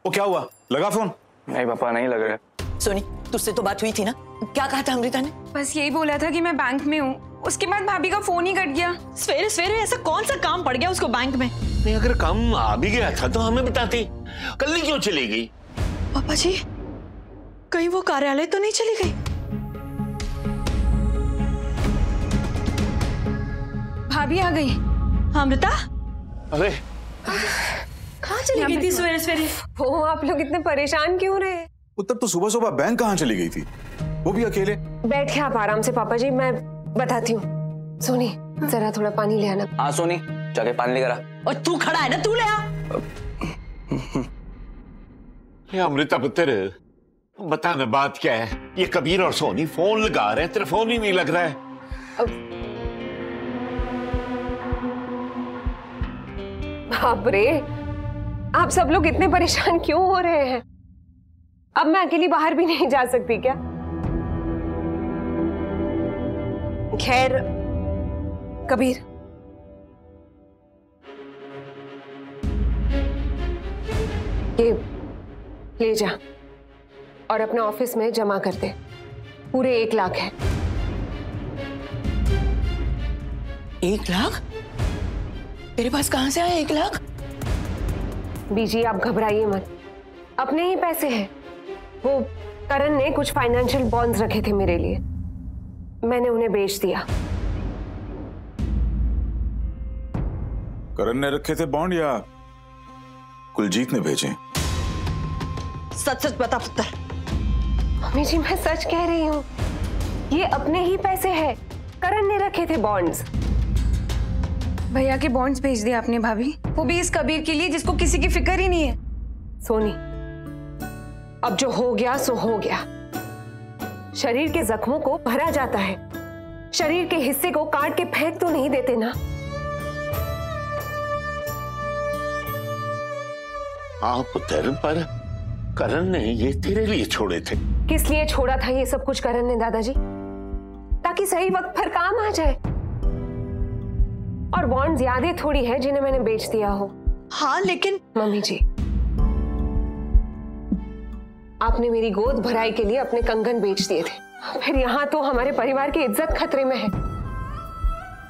वो क्या हुआ, लगा फोन? नहीं पापा, नहीं लग रहा। सोनी, तुझसे तो बात हुई थी ना, क्या कहा था अमृता ने? बस यही बोला था कि मैं बैंक में हूँ। उसके बाद भाभी का फोन ही कट गया। सवेरे सवेरे ऐसा कौन सा काम पड़ गया उसको बैंक में? नहीं, अगर काम आ भी गया था तो हमें बताती। कल ही क्यों चली गई? पापा जी, कहीं वो कार्यालय तो नहीं चली गई? भाभी आ गई। अमृता, अरे कहाँ चली गई थी सवेरे सवेरे? वो आप लोग इतने परेशान क्यों रहे? उत्तर तो सुबह सुबह बैंक कहाँ चली गई थी, वो भी अकेले? बैठिए आप आराम से पापा जी, मैं बताती हूँ। सोनी, जरा थोड़ा पानी ले आना। हाँ सोनी, जाके पानी लेकर आ। और तू खड़ा है ना, तू ले आ। ये अमृता पुत्र, बताना बात क्या है? ये कबीर और सोनी फोन लगा रहे हैं, तेरा फोन ही नहीं लग रहा है। बाप रे, आप सब लोग इतने परेशान क्यों हो रहे हैं? अब मैं अकेली बाहर भी नहीं जा सकती क्या? खैर कबीर, ये ले जा और अपने ऑफिस में जमा कर दे। पूरे 1 लाख है। 1 लाख? तेरे पास कहां से आया 1 लाख? बीजी आप घबराइए मत, अपने ही पैसे हैं। वो करण ने कुछ फाइनेंशियल बॉन्ड्स रखे थे मेरे लिए, मैंने उन्हें बेच दिया। करण ने रखे थे बॉन्ड या कुलजीत ने भेजे? सच सच बता पुत्र। मम्मी जी, मैं सच कह रही हूँ, ये अपने ही पैसे हैं। करण ने रखे थे बॉन्ड्स। भैया के बॉन्ड्स भेज दिए आपने भाभी, वो भी इस कबीर के लिए जिसको किसी की फिक्र ही नहीं है। सोनी, अब जो हो गया सो हो गया। शरीर के जख्मों को भरा जाता है, शरीर के हिस्से को काट के फेंक तो नहीं देते ना। हाँ पुत्र, पर करण ने ये तेरे लिए छोड़े थे। किस लिए छोड़ा था ये सब कुछ करण ने दादाजी? ताकि सही वक्त पर काम आ जाए। और बॉन्ड्स यादें थोड़ी है जिन्हें मैंने बेच दिया हो। हाँ लेकिन मम्मी जी, आपने मेरी गोद भराई के लिए अपने कंगन बेच दिए थे, फिर यहाँ तो हमारे परिवार की इज्जत खतरे में है।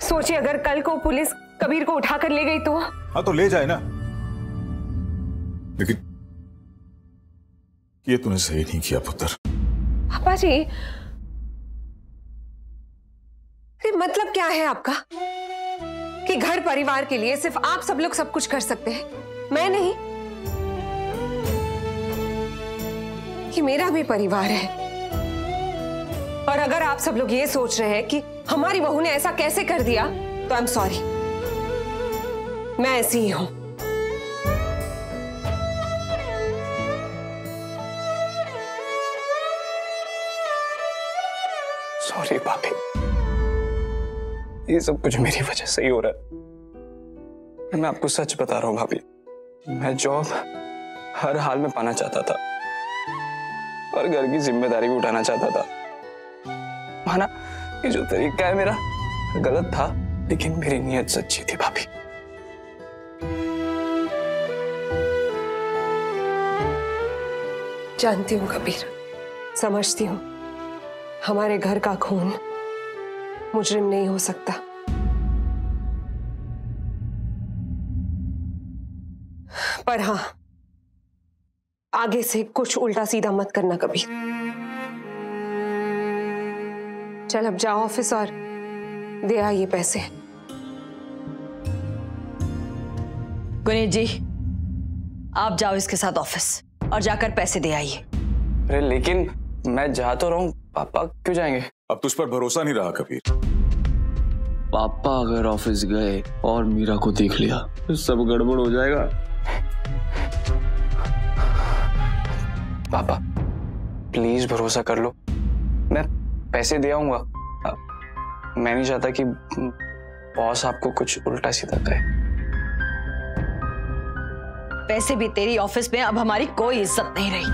सोचिए अगर कल को पुलिस कबीर को उठाकर ले गई तो? हाँ तो ले जाए ना, लेकिन ये तूने सही नहीं किया पुत्र। पापा जी, मतलब क्या है आपका कि घर परिवार के लिए सिर्फ आप सब लोग सब कुछ कर सकते हैं, मैं नहीं? कि मेरा भी परिवार है। और अगर आप सब लोग ये सोच रहे हैं कि हमारी बहू ने ऐसा कैसे कर दिया, तो आई एम सॉरी, मैं ऐसी ही हूं। सॉरी भाभी, ये सब कुछ मेरी वजह से ही हो रहा है। मैं आपको सच बता रहा हूँ भाभी, मैं जॉब हर हाल में पाना चाहता था और घर की जिम्मेदारी भी उठाना चाहता था। माना ये जो तरीका है मेरा गलत था, लेकिन मेरी नीयत सच्ची थी भाभी। जानती हूँ कबीर, समझती हूँ, हमारे घर का खून मुजरिम नहीं हो सकता। पर हाँ, आगे से कुछ उल्टा सीधा मत करना कबीर। चल अब जाओ ऑफिस और दे आ ये पैसे। गुनीत जी, आप जाओ इसके साथ ऑफिस और जाकर पैसे दे आइए। अरे लेकिन मैं जा तो रहा हूँ, पापा क्यों जाएंगे? अब तुझ पर भरोसा नहीं रहा कबीर। पापा अगर ऑफिस गए और मीरा को देख लिया तो सब गड़बड़ हो जाएगा। पापा प्लीज भरोसा कर लो, मैं पैसे दे आऊंगा। मैं नहीं चाहता कि बॉस आपको कुछ उल्टा सीधा कहे। पैसे भी तेरी ऑफिस में अब हमारी कोई इज्जत नहीं रही।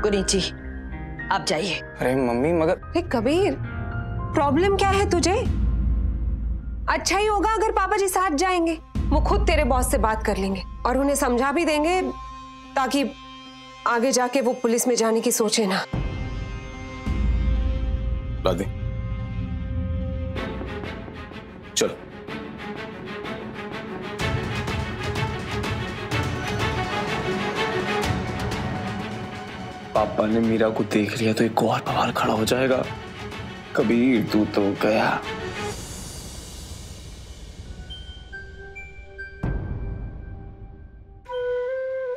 गुनीत जी, आप जाइए। अरे मम्मी मगर। अरे कबीर, प्रॉब्लम क्या है तुझे? अच्छा ही होगा अगर पापा जी साथ जाएंगे, वो खुद तेरे बॉस से बात कर लेंगे। और उन्हें समझा भी देंगे ताकि आगे जाके वो पुलिस में जाने की सोचे ना। ला दे, चल। पापा ने मीरा को देख लिया तो एक और बवाल खड़ा हो जाएगा। कबीर तू तो गया।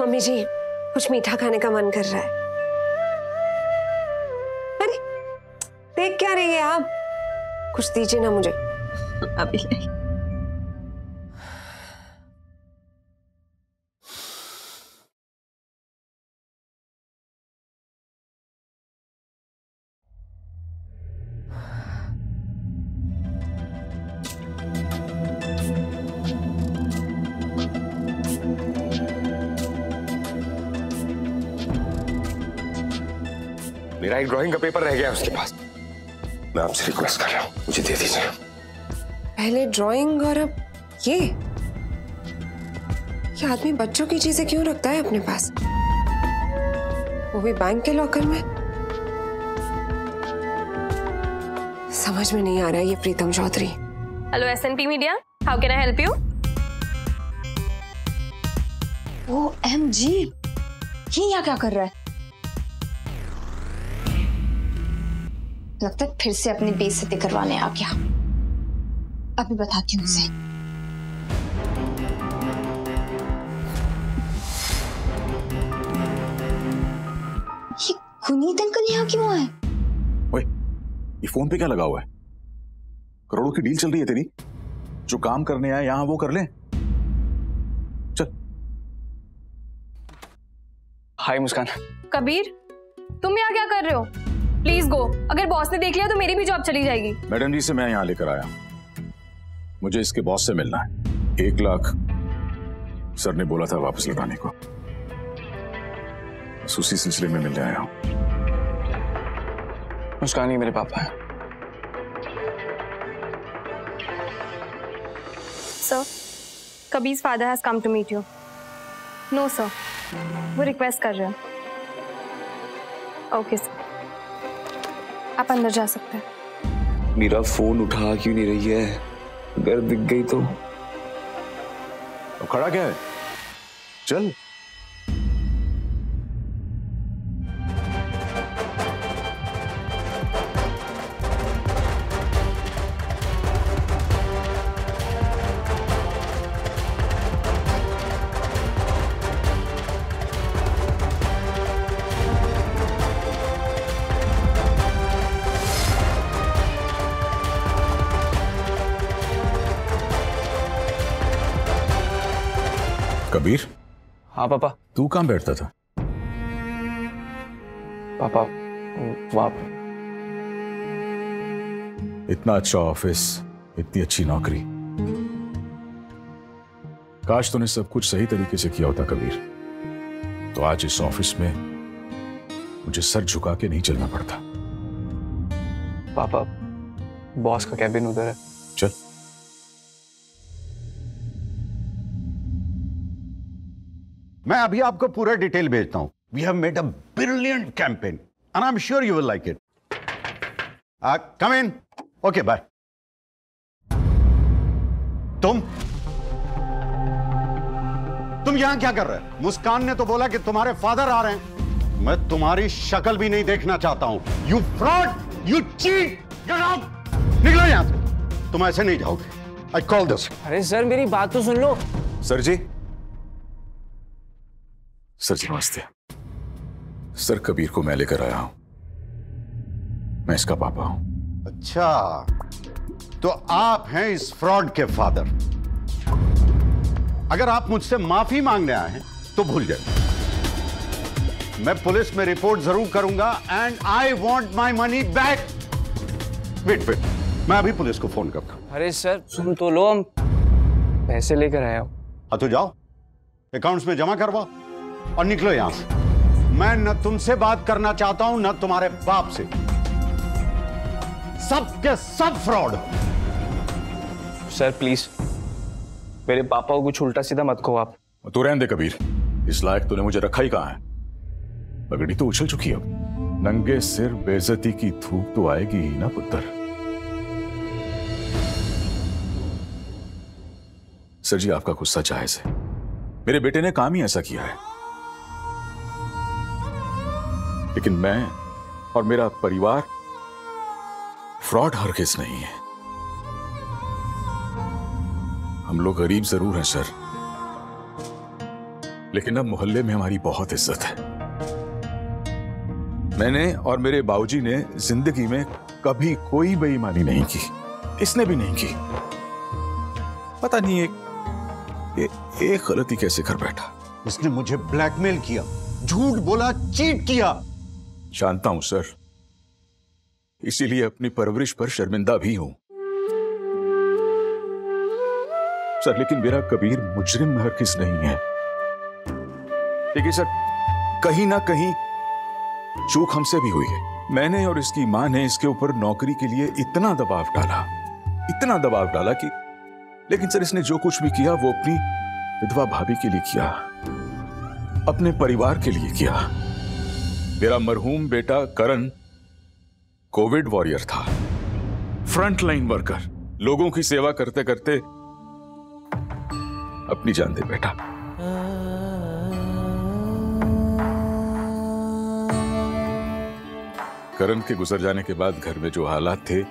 मम्मी जी, कुछ मीठा खाने का मन कर रहा है। अरे देख क्या रही है आप, कुछ दीजिए ना मुझे। अभी नहीं। मेरा एक ड्राइंग का पेपर रह गया उसके पास, मैं आपसे रिक्वेस्ट कर रहा हूं, मुझे दे दीजिए। पहले ड्राइंग और अब ये आदमी बच्चों की चीजें क्यों रखता है अपने पास, वो भी बैंक के लॉकर में। समझ में नहीं आ रहा है ये Pritam Chaudhary. Hello SNP media, how can I help you? OMG, ये यहाँ क्या कर रहा है? लगता है फिर से अपनी बेइज्जती करवाने आ गया। अभी बताती हूँ उसे। ये गुनीत अंकल यहाँ क्यों आए? ओए, ये फोन पे क्या लगा हुआ है? करोड़ों की डील चल रही है तेरी। जो काम करने आए यहां वो कर ले। चल। हाय मुस्कान। कबीर, तुम यहाँ क्या कर रहे हो? प्लीज गो, अगर बॉस ने देख लिया तो मेरी भी जॉब चली जाएगी। मैडम जी से मैं यहां लेकर आया, मुझे इसके बॉस से मिलना है। 1 लाख सर ने बोला था वापस लौटाने को, बस उसी सिलसिले में मिलने आया हूं। मुस्कान ही मेरे पापा है। सर, कबीर's father has come to meet you. No sir, वो रिक्वेस्ट कर रहे हैं। ओके सर, आप अंदर जा सकते हैं। मीरा फोन उठा क्यों नहीं रही है? अगर दिख गई तो खड़ा क्या है? चल। कबीर। हाँ पापा। तू कहाँ बैठता था? पापा वहाँ। इतना अच्छा ऑफिस, इतनी अच्छी नौकरी, काश तूने सब कुछ सही तरीके से किया होता कबीर, तो आज इस ऑफिस में मुझे सर झुका के नहीं चलना पड़ता। पापा, बॉस का कैबिन उधर है। चल। मैं अभी आपको पूरा डिटेल भेजता हूं। We have made a brilliant campaign and I am sure you will like it. Come in. Okay bye. तुम यहां क्या कर रहे हो? मुस्कान ने तो बोला कि तुम्हारे फादर आ रहे हैं। मैं तुम्हारी शक्ल भी नहीं देखना चाहता हूं। You fraud, you cheat, get out. निकलो यहां से। तुम ऐसे नहीं जाओगे। I call this. अरे सर मेरी बात तो सुन लो। सर जी, सर जी नमस्ते। सर कबीर को मैं लेकर आया हूं, मैं इसका पापा हूं। अच्छा, तो आप हैं इस फ्रॉड के फादर। अगर आप मुझसे माफी मांगने आए हैं तो भूल जाइए। मैं पुलिस में रिपोर्ट जरूर करूंगा and I want my money back. Wait, मैं अभी पुलिस को फोन करता हूं। अरे सर सुन तो लो, हम पैसे लेकर आया हूं। हाँ तो जाओ, अकाउंट्स में जमा करवाओ और निकलो यहां से। मैं न तुमसे बात करना चाहता हूं न तुम्हारे बाप से। सब के सब फ्रॉड। सर प्लीज, मेरे पापा को कुछ उल्टा सीधा मत कहो आप। तू रहने दे कबीर, इस लायक तूने मुझे रखा ही कहां है। पगड़ी तो उछल चुकी है, अब नंगे सिर बेइज्जती की धूप तो आएगी ही ना पुत्र। सर जी, आपका गुस्सा जायज है, मेरे बेटे ने काम ही ऐसा किया है, लेकिन मैं और मेरा परिवार फ्रॉड हरगिज नहीं है। हम लोग गरीब जरूर हैं सर, लेकिन अब मोहल्ले में हमारी बहुत इज्जत है। मैंने और मेरे बाबूजी ने जिंदगी में कभी कोई बेईमानी नहीं की, इसने भी नहीं की। पता नहीं एक गलती कैसे कर बैठा। इसने मुझे ब्लैकमेल किया, झूठ बोला, चीट किया। जानता हूं सर, इसीलिए अपनी परवरिश पर शर्मिंदा भी हूं सर, लेकिन मेरा कबीर मुजरिम हरगिज नहीं है। देखिए सर, कहीं ना कहीं चूक हमसे भी हुई है। मैंने और इसकी मां ने इसके ऊपर नौकरी के लिए इतना दबाव डाला कि, लेकिन सर इसने जो कुछ भी किया वो अपनी विधवा भाभी के लिए किया, अपने परिवार के लिए किया। मेरा मरहूम बेटा करण कोविड वॉरियर था, फ्रंट लाइन वर्कर, लोगों की सेवा करते करते अपनी जान दे बैठा। करण के गुजर जाने के बाद घर में जो हालात थे,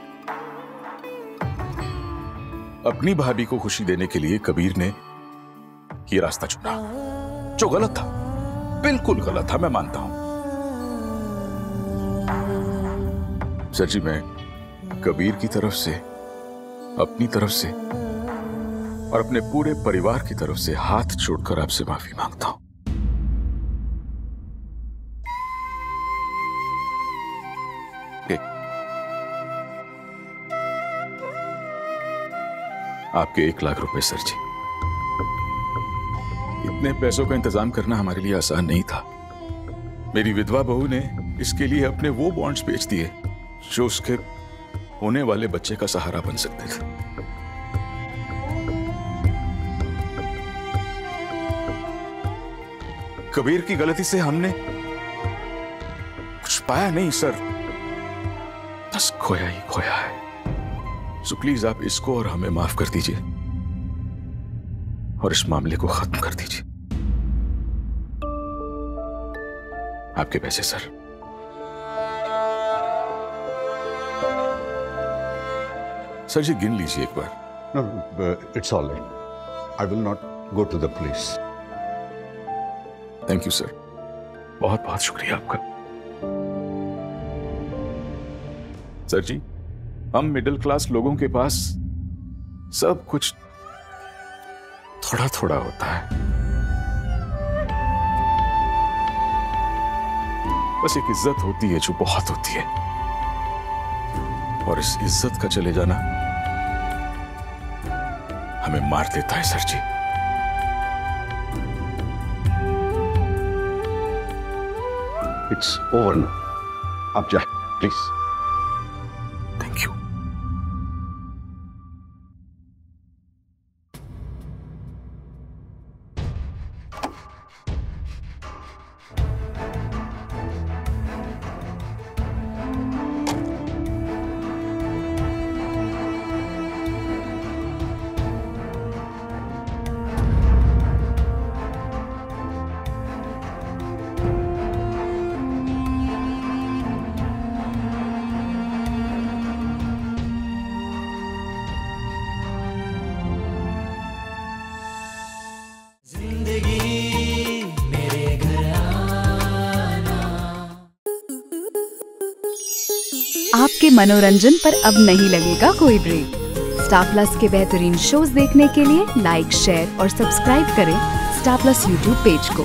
अपनी भाभी को खुशी देने के लिए कबीर ने ये रास्ता चुना, जो गलत था, बिल्कुल गलत था, मैं मानता हूं। सर जी, मैं कबीर की तरफ से, अपनी तरफ से और अपने पूरे परिवार की तरफ से हाथ जोड़कर आपसे माफी मांगता हूं। आपके 1 लाख रुपए सर जी। इतने पैसों का इंतजाम करना हमारे लिए आसान नहीं था। मेरी विधवा बहू ने इसके लिए अपने वो बॉन्ड्स बेच दिए जो उसके होने वाले बच्चे का सहारा बन सकते थे। कबीर की गलती से हमने कुछ पाया नहीं सर, बस खोया ही खोया है। सो प्लीज आप इसको और हमें माफ कर दीजिए और इस मामले को खत्म कर दीजिए। आपके पैसे सर। सर जी गिन लीजिए एक बार। No, it's all right. I will not go to the police. Thank you sir, बहुत बहुत शुक्रिया आपका। सर जी, हम मिडिल क्लास लोगों के पास सब कुछ थोड़ा थोड़ा होता है, बस एक इज्जत होती है जो बहुत होती है, और इस इज्जत का चले जाना हमें मार देता है sir ji. It's over now. आप जाए प्लीज। Thank you. आपके मनोरंजन पर अब नहीं लगेगा कोई ब्रेक। स्टार प्लस के बेहतरीन शोज देखने के लिए लाइक, शेयर और सब्सक्राइब करें स्टार प्लस यूट्यूब पेज को।